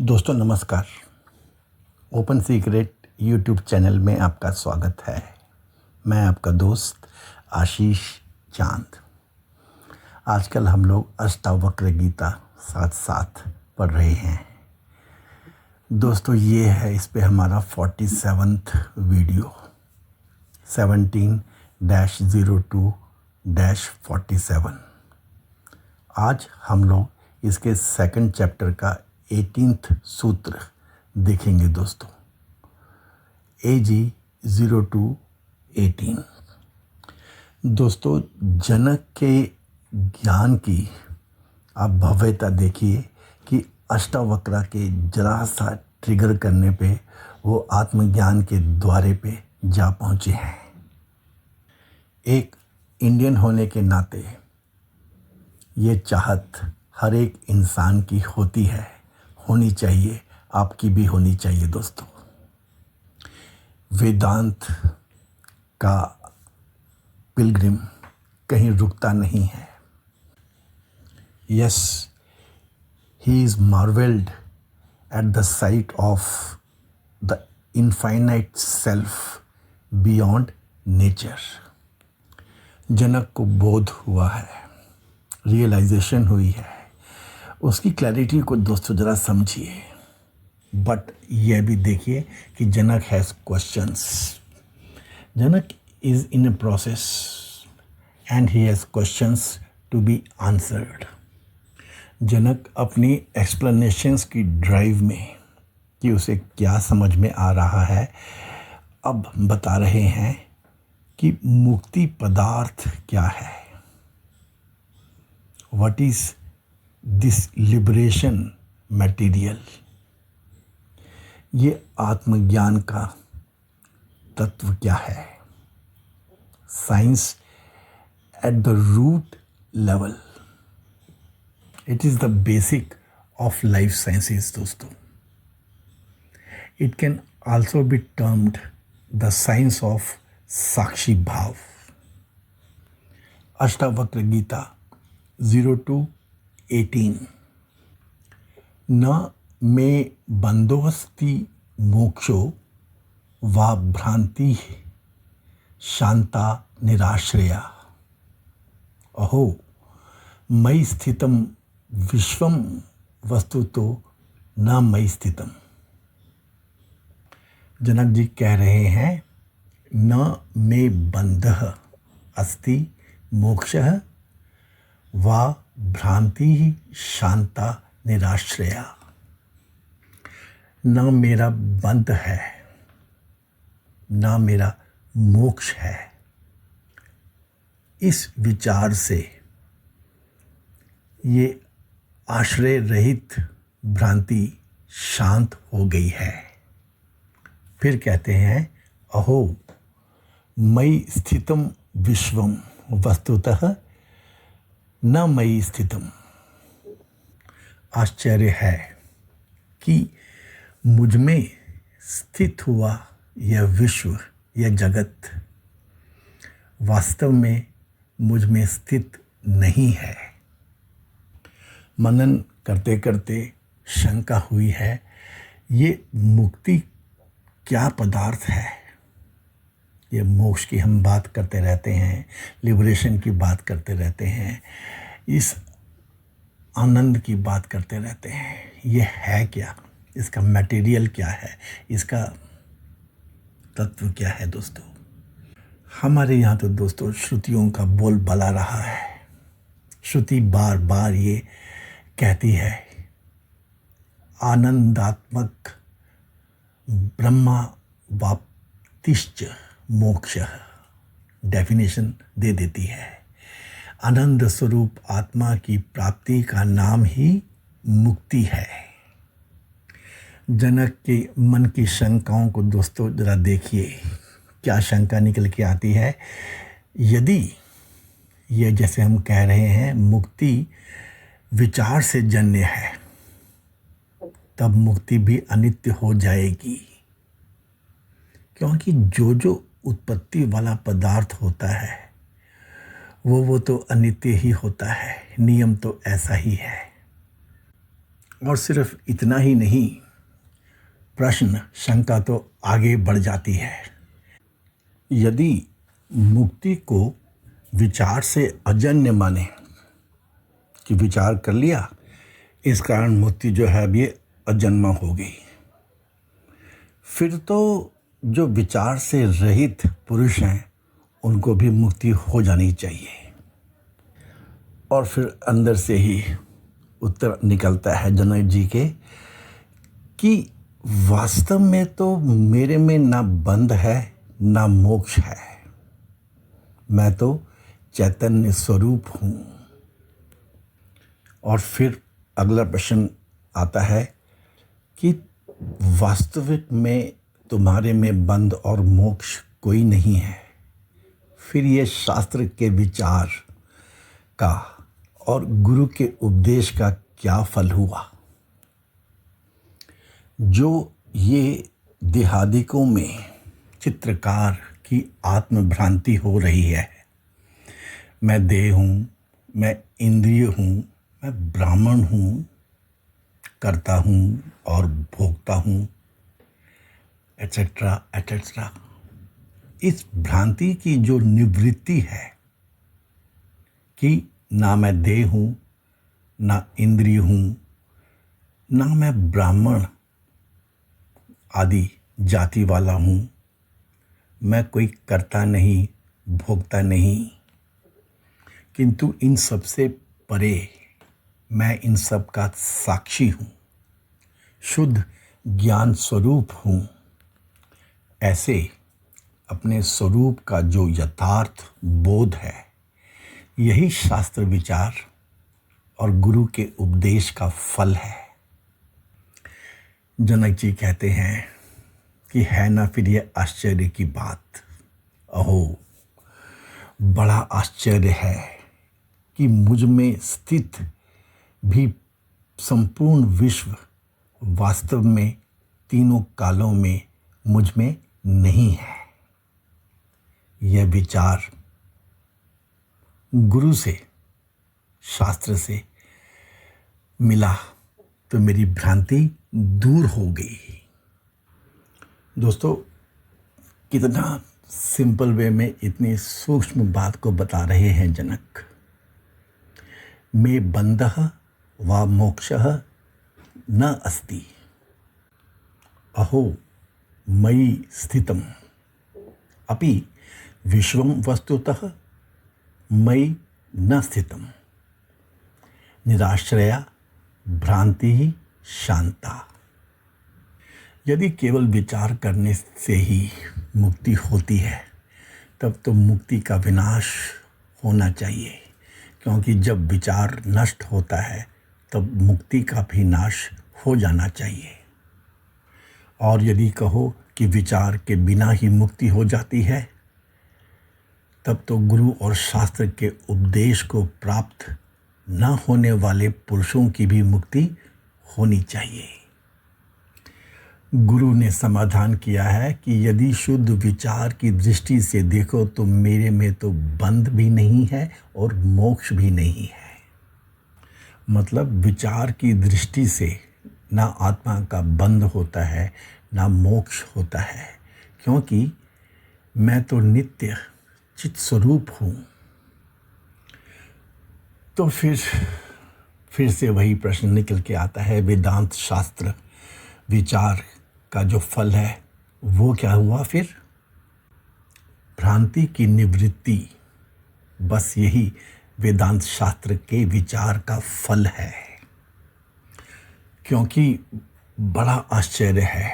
दोस्तों नमस्कार। Open secret YouTube channel में आपका स्वागत है। मैं आपका दोस्त आशीष चांद। आजकल हम लोग अष्टावक्र गीता साथ साथ पढ़ रहे हैं। दोस्तों ये है, इस पे हमारा 47वां वीडियो 17-02-47। आज हम लोग इसके सेकंड चैप्टर का 18th सूत्र देखेंगे दोस्तों। AG0218। दोस्तों जनक के ज्ञान की आप भव्यता देखिए कि अष्टावक्र के जरा सा ट्रिगर करने पे वो आत्मज्ञान के द्वारे पे जा पहुँचे हैं। एक इंडियन होने के नाते ये चाहत हर एक इंसान की होती है, होनी चाहिए, आपकी भी होनी चाहिए दोस्तों। वेदांत का पिलग्रिम कहीं रुकता नहीं है। Yes, he is marvelled at the sight of the infinite self beyond nature. Janak को बोध हुआ है, रियलाइजेशन हुई है। उसकी क्लैरिटी को दोस्तों ज़रा समझिए, बट यह भी देखिए कि Janak has questions. Janak is in a process and he has questions to be answered. Janak अपनी एक्सप्लेनेशंस की ड्राइव में कि उसे क्या समझ में आ रहा है, अब बता रहे हैं कि मुक्ति पदार्थ क्या है। What is this liberation material. ये आत्मज्ञान का तत्व क्या है। Science at the root level, it is the basic of life sciences दोस्तों। It can also be termed the science of sakshi bhav. Ashtavakra Gita 02:18। न मे बंधोस्ति मोक्षो वा भ्रांति शांता निराश्रया। अहो मयि स्थितं विश्वं वस्तुतो न मयि स्थितम्। जनक जी कह रहे हैं, न मे बंधः अस्ति मोक्षः वा भ्रांति शांता निराश्रया। न मेरा बंध है, न मेरा मोक्ष है। इस विचार से ये आश्रय रहित भ्रांति शांत हो गई है। फिर कहते हैं, अहो मयि स्थितं विश्वं वस्तुतः न मयि स्थितम्। आश्चर्य है कि मुझ में स्थित हुआ यह विश्व, यह जगत वास्तव में मुझ में स्थित नहीं है। मनन करते करते शंका हुई है, ये मुक्ति क्या पदार्थ है। ये मोक्ष की हम बात करते रहते हैं, लिबरेशन की बात करते रहते हैं, इस आनंद की बात करते रहते हैं। ये है क्या, इसका मटेरियल क्या है, इसका तत्व क्या है दोस्तों। हमारे यहाँ तो दोस्तों श्रुतियों का बोल बला रहा है। श्रुति बार बार ये कहती है, आनंदात्मक ब्रह्मा वाप्तिश्च मोक्ष। डेफिनेशन दे देती है। आनंद स्वरूप आत्मा की प्राप्ति का नाम ही मुक्ति है। जनक के मन की शंकाओं को दोस्तों ज़रा देखिए, क्या शंका निकल के आती है। यदि यह, जैसे हम कह रहे हैं, मुक्ति विचार से जन्य है, तब मुक्ति भी अनित्य हो जाएगी। क्योंकि जो जो उत्पत्ति वाला पदार्थ होता है वो तो अनित्य ही होता है। नियम तो ऐसा ही है। और सिर्फ इतना ही नहीं, प्रश्न शंका तो आगे बढ़ जाती है। यदि मुक्ति को विचार से अजन्य माने कि विचार कर लिया, इस कारण मुक्ति जो है अब ये अजन्मा हो गई, फिर तो जो विचार से रहित पुरुष हैं उनको भी मुक्ति हो जानी चाहिए। और फिर अंदर से ही उत्तर निकलता है जनक जी के कि वास्तव में तो मेरे में ना बंध है ना मोक्ष है, मैं तो चैतन्य स्वरूप हूँ। और फिर अगला प्रश्न आता है कि वास्तविक में तुम्हारे में बंध और मोक्ष कोई नहीं है, फिर ये शास्त्र के विचार का और गुरु के उपदेश का क्या फल हुआ? जो ये देहादिकों में चित्रकार की आत्मभ्रांति हो रही है, मैं देह हूँ, मैं इंद्रिय हूँ, मैं ब्राह्मण हूँ, करता हूँ और भोगता हूँ, एटसेट्रा एटसेट्रा, इस भ्रांति की जो निवृत्ति है कि ना मैं देह हूँ, ना इंद्रिय हूँ, ना मैं ब्राह्मण आदि जाति वाला हूँ, मैं कोई करता नहीं, भोगता नहीं, किंतु इन सब से परे मैं इन सब का साक्षी हूँ, शुद्ध ज्ञान स्वरूप हूँ। ऐसे अपने स्वरूप का जो यथार्थ बोध है, यही शास्त्र विचार और गुरु के उपदेश का फल है। जनक जी कहते हैं कि है ना फिर ये आश्चर्य की बात। अहो, बड़ा आश्चर्य है कि मुझ में स्थित भी संपूर्ण विश्व वास्तव में तीनों कालों में मुझ में नहीं है। यह विचार गुरु से, शास्त्र से मिला तो मेरी भ्रांति दूर हो गई। दोस्तों, कितना सिंपल वे में इतनी सूक्ष्म बात को बता रहे हैं जनक। में बंधः वा मोक्षः न अस्ति, अहो मयि स्थितम् अपि विश्वं वस्तुतः मयि न स्थितम्, निराश्रया भ्रांति ही शांता। यदि केवल विचार करने से ही मुक्ति होती है, तब तो मुक्ति का विनाश होना चाहिए, क्योंकि जब विचार नष्ट होता है तब मुक्ति का भी नाश हो जाना चाहिए। और यदि कहो कि विचार के बिना ही मुक्ति हो जाती है, तब तो गुरु और शास्त्र के उपदेश को प्राप्त न होने वाले पुरुषों की भी मुक्ति होनी चाहिए। गुरु ने समाधान किया है कि यदि शुद्ध विचार की दृष्टि से देखो तो मेरे में तो बंध भी नहीं है और मोक्ष भी नहीं है। मतलब विचार की दृष्टि से ना आत्मा का बंध होता है ना मोक्ष होता है, क्योंकि मैं तो नित्य चित स्वरूप हूँ। तो फिर से वही प्रश्न निकल के आता है, वेदांत शास्त्र विचार का जो फल है वो क्या हुआ? फिर भ्रांति की निवृत्ति, बस यही वेदांत शास्त्र के विचार का फल है। क्योंकि बड़ा आश्चर्य है,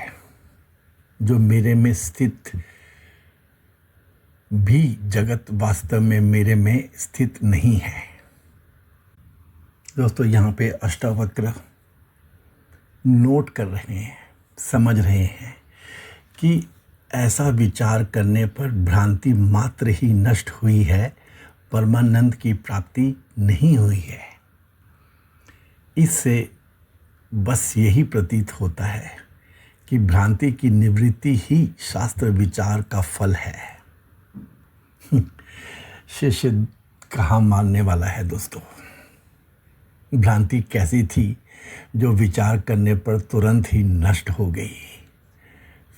जो मेरे में स्थित भी जगत वास्तव में मेरे में स्थित नहीं है। दोस्तों, यहाँ पे अष्टावक्र नोट कर रहे हैं, समझ रहे हैं कि ऐसा विचार करने पर भ्रांति मात्र ही नष्ट हुई है, परमानंद की प्राप्ति नहीं हुई है। इससे बस यही प्रतीत होता है कि भ्रांति की निवृत्ति ही शास्त्र विचार का फल है। शिष्य कहाँ मानने वाला है दोस्तों। भ्रांति कैसी थी जो विचार करने पर तुरंत ही नष्ट हो गई।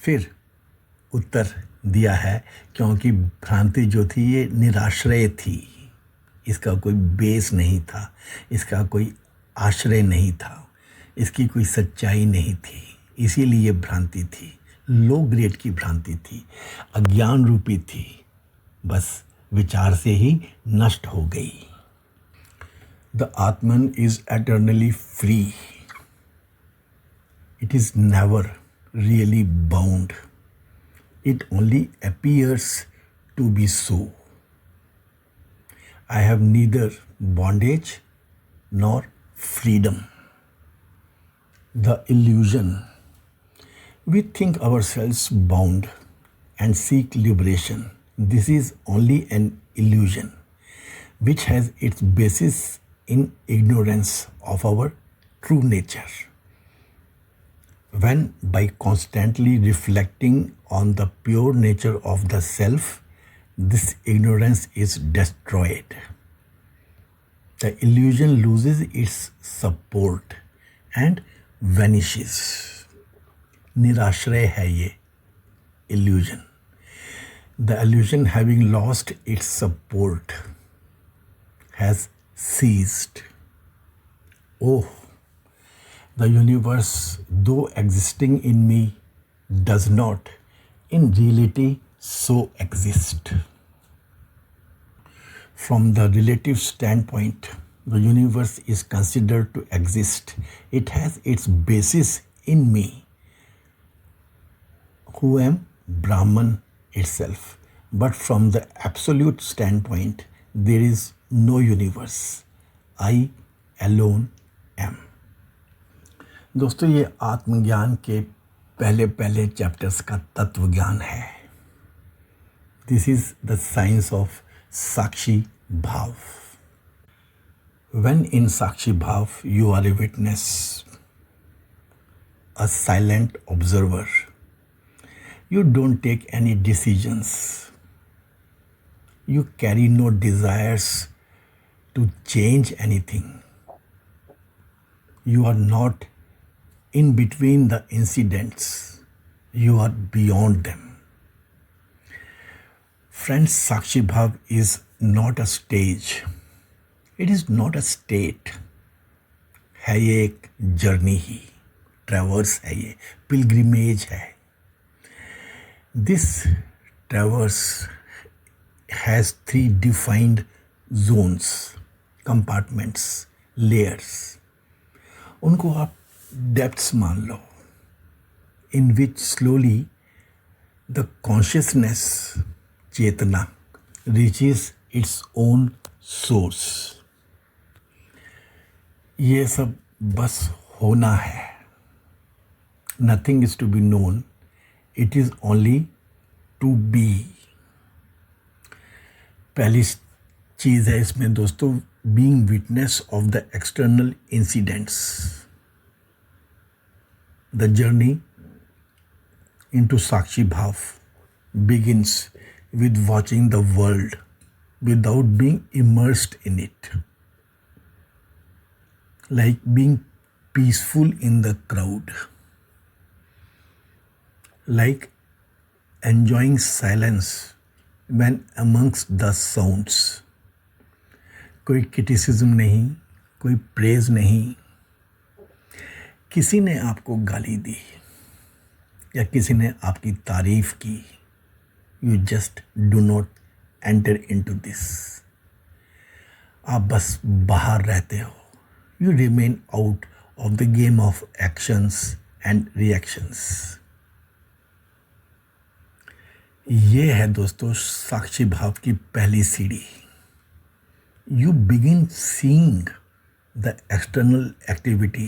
फिर उत्तर दिया है क्योंकि भ्रांति जो थी ये निराश्रय थी, इसका कोई बेस नहीं था, इसका कोई आश्रय नहीं था, इसकी कोई सच्चाई नहीं थी, इसीलिए भ्रांति थी, लो ग्रेड की भ्रांति थी, अज्ञान रूपी थी, बस विचार से ही नष्ट हो गई। The Atman is eternally free, it is never really bound, it only appears to be so. I have neither bondage nor freedom. The illusion. We think ourselves bound and seek liberation. This is only an illusion which has its basis in ignorance of our true nature. When by constantly reflecting on the pure nature of the self, this ignorance is destroyed. The illusion loses its support and vanishes. निराश्रय है ये illusion. The illusion having lost its support has ceased. Oh, the universe, though existing in me, does not in reality so exist. From the relative standpoint, the universe is considered to exist. It has its basis in me, who am Brahman itself. But from the absolute standpoint, there is no universe. I alone am. दोस्तों ये आत्मज्ञान के पहले पहले chapters का तत्व ज्ञान है। This is the science of sakshi bhav. When in sakshi bhav you are a witness, a silent observer, you don't take any decisions, you carry no desires to change anything, you are not in between the incidents, you are beyond them. Friends, Sakshi Bhav is not a stage, it is not a state, है ये एक journey ही, traverse है ये, pilgrimage है। This traverse has 3 defined zones, compartments, layers. उनको आप depths मान लो, in which slowly the consciousness, chetna, reaches its own source. ये सब बस होना है। Nothing is to be known, it is only to be. पहली चीज़ है इसमें दोस्तों, being witness of the external incidents. The journey into Sakshi Bhav begins with watching the world without being immersed in it. Like being peaceful in the crowd. Like enjoying silence when amongst the sounds. कोई criticism नहीं, कोई praise नहीं, किसी ने आपको गाली दी या किसी ने आपकी तारीफ की, you just do not enter into this. आप बस बाहर रहते हो, you remain out of the game of actions and reactions. ये है दोस्तों साक्षी भाव की पहली सीढ़ी। You begin seeing the external activity.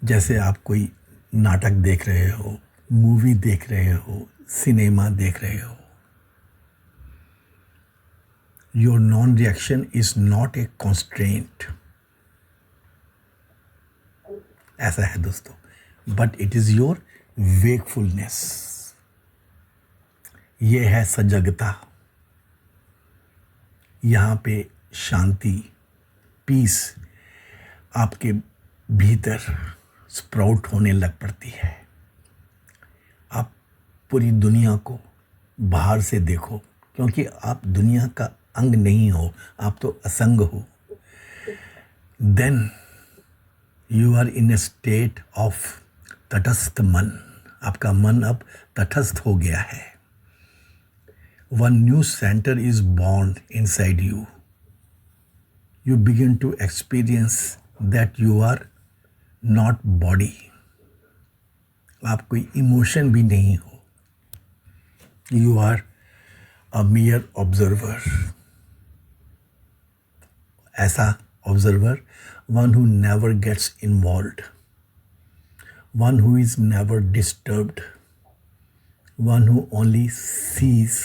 जैसे आप कोई नाटक देख रहे हो, मूवी देख रहे हो, सिनेमा देख रहे हो। Your non-reaction is not a constraint. ऐसा है दोस्तों, but it is your wakefulness. ये है सजगता। यहाँ पे शांति, पीस आपके भीतर स्प्राउट होने लग पड़ती है। आप पूरी दुनिया को बाहर से देखो, क्योंकि आप दुनिया का अंग नहीं हो, आप तो असंग हो। Then you are in a state of तटस्थ मन। आपका मन अब तटस्थ हो गया है। One new centre is born inside you. You begin to experience that you are not body. आप कोई इमोशन भी नहीं हो। You are a mere observer. ऐसा observer, one who never gets involved, one who is never disturbed, one who only sees.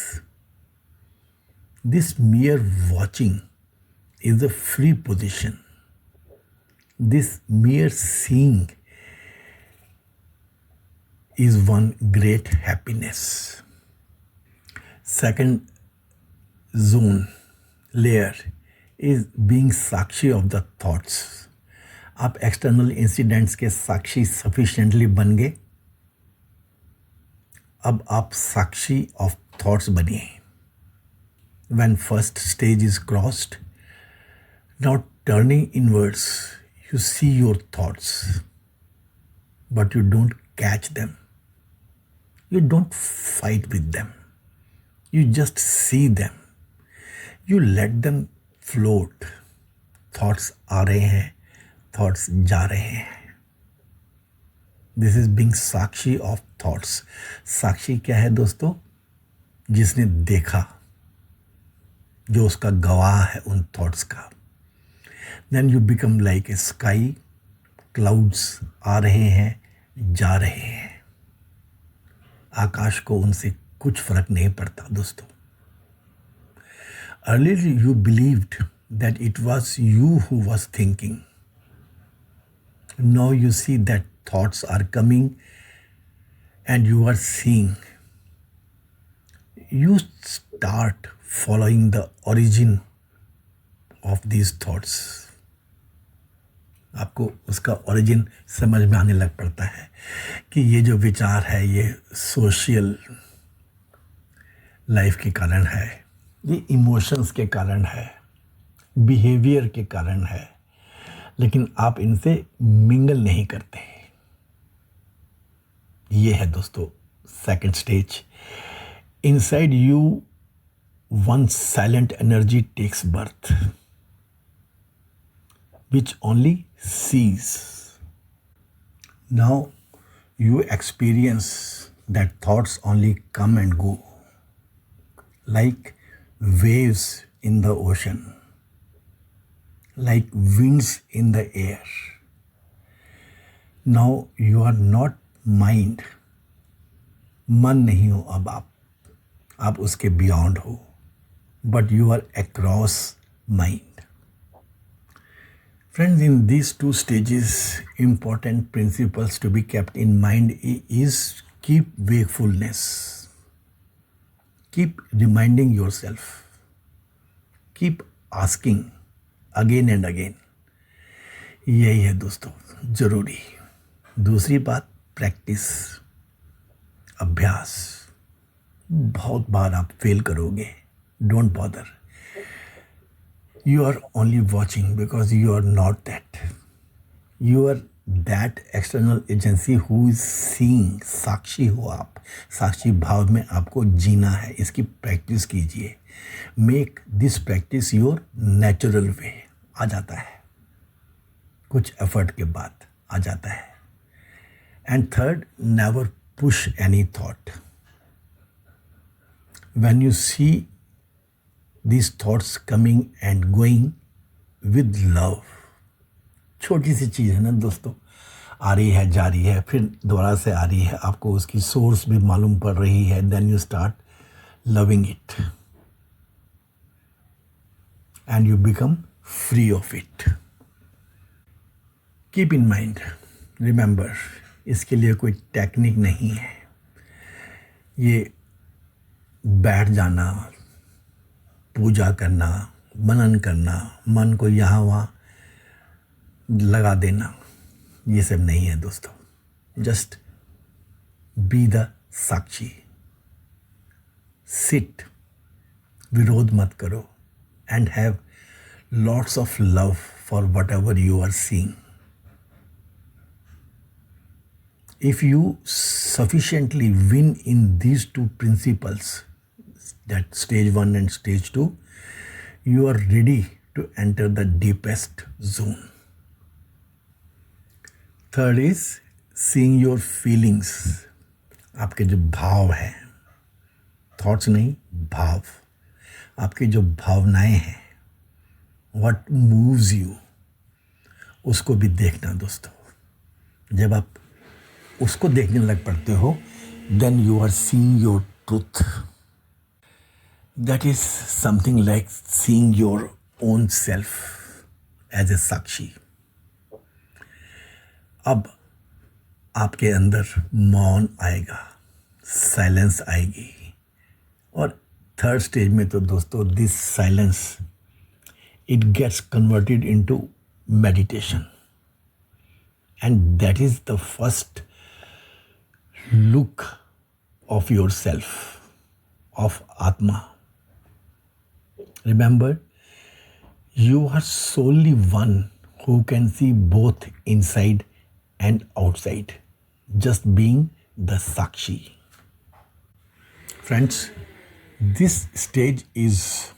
This mere watching is a free position. This mere seeing is one great happiness. Second zone, layer, is being Sakshi of the thoughts. आप external incidents के साक्षी sufficiently बन गए। अब आप साक्षी of thoughts बनिए। When first stage is crossed, now turning inwards, you see your thoughts, but you don't catch them. You don't fight with them. You just see them. You let them float. Thoughts आ रहे हैं, thoughts जा रहे हैं। This is being sakshi of thoughts. साक्षी क्या है दोस्तों? जिसने देखा, जो उसका गवाह है उन थॉट्स का। Then you become like a sky. Clouds आ रहे हैं, जा रहे हैं। आकाश को उनसे कुछ फर्क नहीं पड़ता दोस्तों। Earlier you believed that it was you who was thinking. Now you see that thoughts are coming and you are seeing. You start following the origin of these thoughts. आपको उसका ओरिजिन समझ में आने लग पड़ता है कि ये जो विचार है ये सोशल लाइफ के कारण है, ये इमोशंस के कारण है, बिहेवियर के कारण है, लेकिन आप इनसे मिंगल नहीं करते। ये है दोस्तों second stage. Inside you one silent energy takes birth, which only sees. Now you experience that thoughts only come and go like waves in the ocean, like winds in the air. Now you are not mind. मन नहीं हो अब आप उसके beyond हो, but you are across mind. Friends, in these two stages, important principles to be kept in mind is keep wakefulness. Keep reminding yourself. Keep asking again and again. यही है दोस्तों जरूरी। दूसरी बात, प्रैक्टिस, अभ्यास। बहुत बार आप फेल करोगे, don't bother. You are only watching because you are not that. You are that external agency who is seeing. साक्षी हो आप। साक्षी भाव में आपको जीना है। इसकी प्रैक्टिस कीजिए। Make this practice your natural way. आ जाता है, कुछ एफर्ट के बाद आ जाता है। And third, never push any thought. When you see these thoughts coming and going with love. छोटी सी चीज़ है ना दोस्तों, आ रही है जा रही है, फिर दोबारा से आ रही है, आपको उसकी सोर्स भी मालूम पड़ रही है. Then you start loving it and you become free of it. Keep in mind, remember, इसके लिए कोई टेक्निक नहीं है. ये बैठ जाना, पूजा करना, मनन करना, मन को यहाँ वहाँ लगा देना, ये सब नहीं है दोस्तों. Just be the sakshi. Sit, विरोध मत करो, and have lots of love for whatever you are seeing. If you sufficiently win in these two principles, that stage 1 and stage 2, you are ready to enter the deepest zone. Third is seeing your feelings. आपके जो भाव हैं, thoughts नहीं, भाव, आपकी जो भावनाएं हैं, what moves you, उसको भी देखना दोस्तों. जब आप उसको देखने लग पड़ते हो, then you are seeing your truth. That is something like seeing your own self as a साक्षी. अब आपके अंदर मौन आएगा, साइलेंस आएगी. और थर्ड स्टेज में तो दोस्तों this silence it gets converted into meditation, and that is the first look of yourself, of Atma. Remember, you are solely one who can see both inside and outside, just being the Sakshi. Friends, this stage is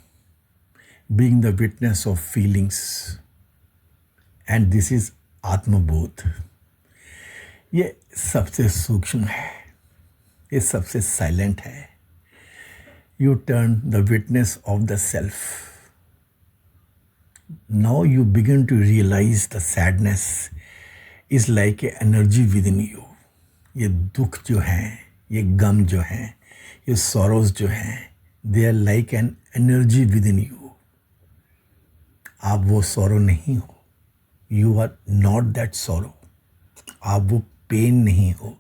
being the witness of feelings, and this is Atma Bodh. ये सबसे सूक्ष्म है, ये सबसे silent है. You turn the witness of the self. Now you begin to realize the sadness is like a energy within you. ये दुख जो हैं, ये गम जो हैं, ये सॉरोज जो हैं, they are like an energy within you. आप वो सॉरो नहीं हो, you are not that sorrow. आप वो पेन नहीं हो,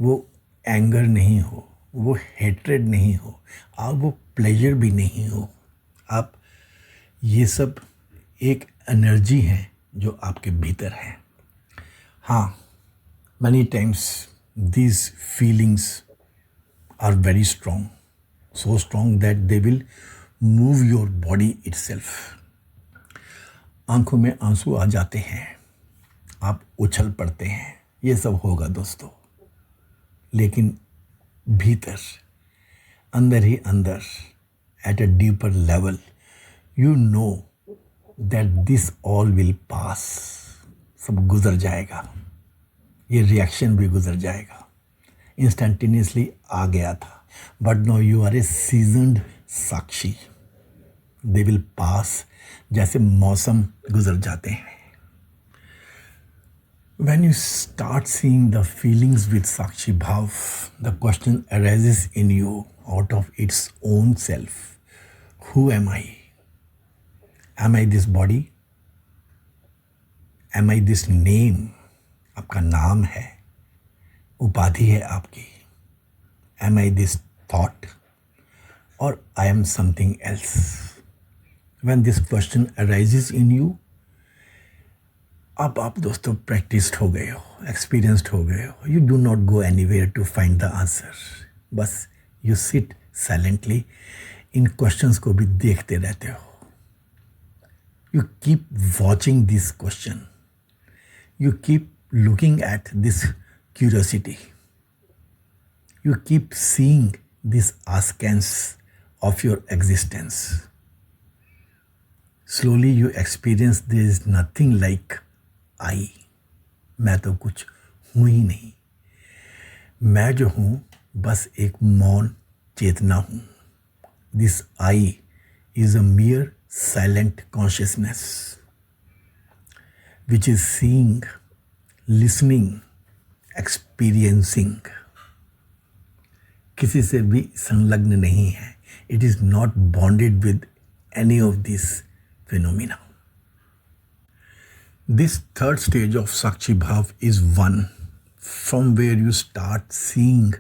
वो एंगर नहीं हो, वो हेट्रेड नहीं हो, आप वो प्लेजर भी नहीं हो. आप ये सब एक एनर्जी है जो आपके भीतर है. हाँ, many times these feelings are very strong, so strong that they will move your body itself. आंखों में आंसू आ जाते हैं, आप उछल पड़ते हैं, ये सब होगा दोस्तों. लेकिन भीतर, अंदर ही अंदर, at a deeper level, you know that this all will pass. सब गुजर जाएगा, ये रिएक्शन भी गुजर जाएगा. इंस्टेंटेनियसली आ गया था, but no you are a seasoned sakshi. They will pass, जैसे मौसम गुजर जाते हैं. When you start seeing the feelings with Sakshi Bhav, the question arises in you out of its own self. Who am I? Am I this body? Am I this name? आपका नाम है, उपाधि है आपकी. Am I this thought? Or I am something else? When this question arises in you, अब आप दोस्तों practised हो गए हो, एक्सपीरियंस्ड हो गए हो. You do not go anywhere to find the answer. बस यू सिट साइलेंटली, इन क्वेश्चंस को भी देखते रहते हो. You keep watching this question, you keep looking at this curiosity, you keep seeing this aspects of your existence. Slowly you experience there is nothing like I. मैं तो कुछ हूँ ही नहीं. मैं जो हूँ बस एक मौन चेतना हूँ. This I is a mere silent consciousness which is seeing, listening, experiencing. किसी से भी संलग्न नहीं है. It is not bonded with any of these phenomena. This third stage of Sakshi Bhav is one from where you start seeing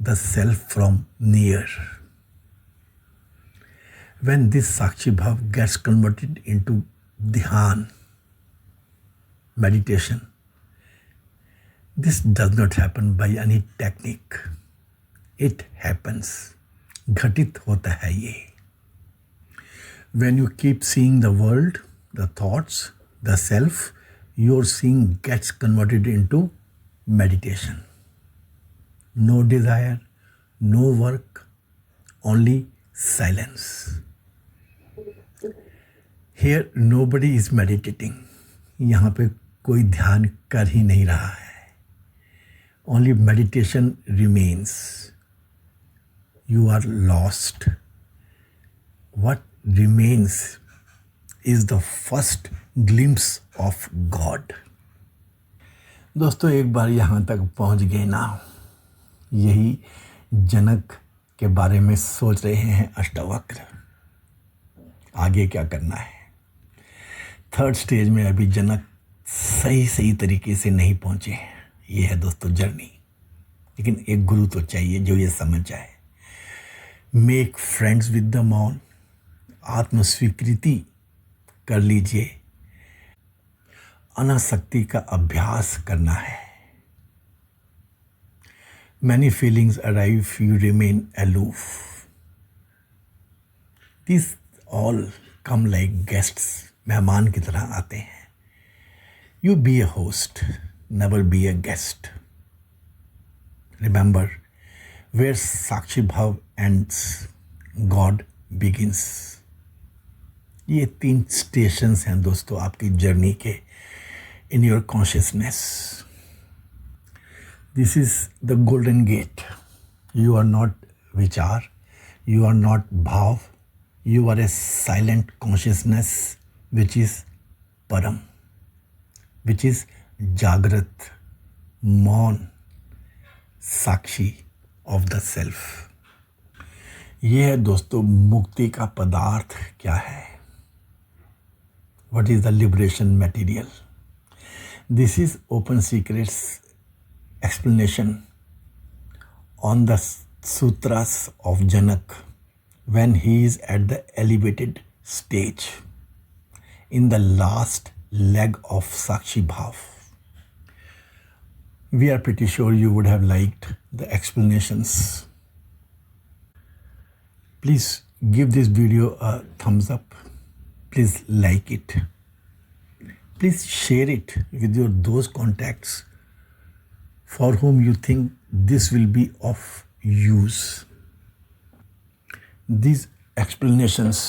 the self from near. When this Sakshi Bhav gets converted into Dhyan, meditation. This does not happen by any technique. It happens. घटित होता है ये. When you keep seeing the world, the thoughts, the self, your seeing gets converted into meditation. No desire, no work, only silence. Here nobody is meditating. यहाँ पे कोई ध्यान कर ही नहीं रहा है. Only meditation remains. You are lost. What remains is the first glimpse of God. दोस्तों एक बार यहाँ तक पहुँच गए ना, यही जनक के बारे में सोच रहे हैं अष्टावक्र. आगे क्या करना है. थर्ड स्टेज में अभी जनक सही तरीके से नहीं पहुँचे हैं. ये है दोस्तों जर्नी. लेकिन एक गुरु तो चाहिए जो ये समझ जाए. मेक फ्रेंड्स विद द मौन. आत्मस्वीकृति कर लीजिए. अनासक्ति का अभ्यास करना है. Many feelings arrive, you remain aloof. This all come like guests. मेहमान की तरह आते हैं. You be a host, never be a guest. Remember, where Sakshi Bhav ends, God begins. ये 3 स्टेशंस हैं दोस्तों आपकी जर्नी के in your consciousness. This is the golden gate. You are not vichar, you are not bhav, you are a silent consciousness which is param, which is जागृत, मौन, साक्षी of the self. ये है दोस्तों मुक्ति का पदार्थ क्या है. What is the liberation material. This is open secrets explanation on the sutras of Janak when he is at the elevated stage in the last leg of Sakshi Bhav. We are pretty sure you would have liked the explanations. Please give this video a thumbs up. Please like it. Please share it with your those contacts for whom you think this will be of use. These explanations,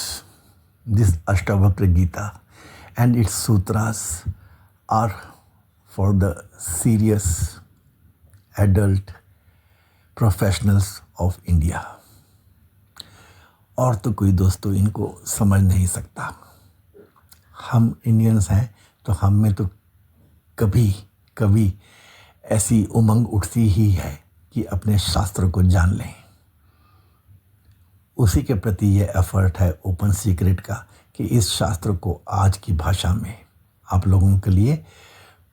this Ashtavakra Gita and its sutras are for the serious adult professionals of India. और तो कोई दोस्तों इनको समझ नहीं सकता. हम Indians हैं तो हम में तो कभी ऐसी उमंग उठती ही है कि अपने शास्त्र को जान लें. उसी के प्रति ये एफर्ट है ओपन सीक्रेट का कि इस शास्त्र को आज की भाषा में आप लोगों के लिए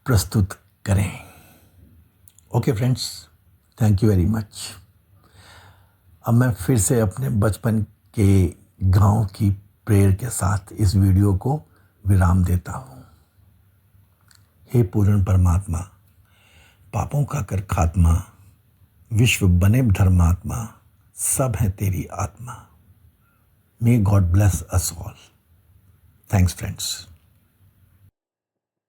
प्रस्तुत करें. Okay friends, thank you very much. अब मैं फिर से अपने बचपन के गांव की प्रेयर के साथ इस वीडियो को विराम देता हूँ. हे पूर्ण परमात्मा, पापों का कर खात्मा, विश्व बने धर्मात्मा, सब है तेरी आत्मा. May God bless us all. Thanks friends.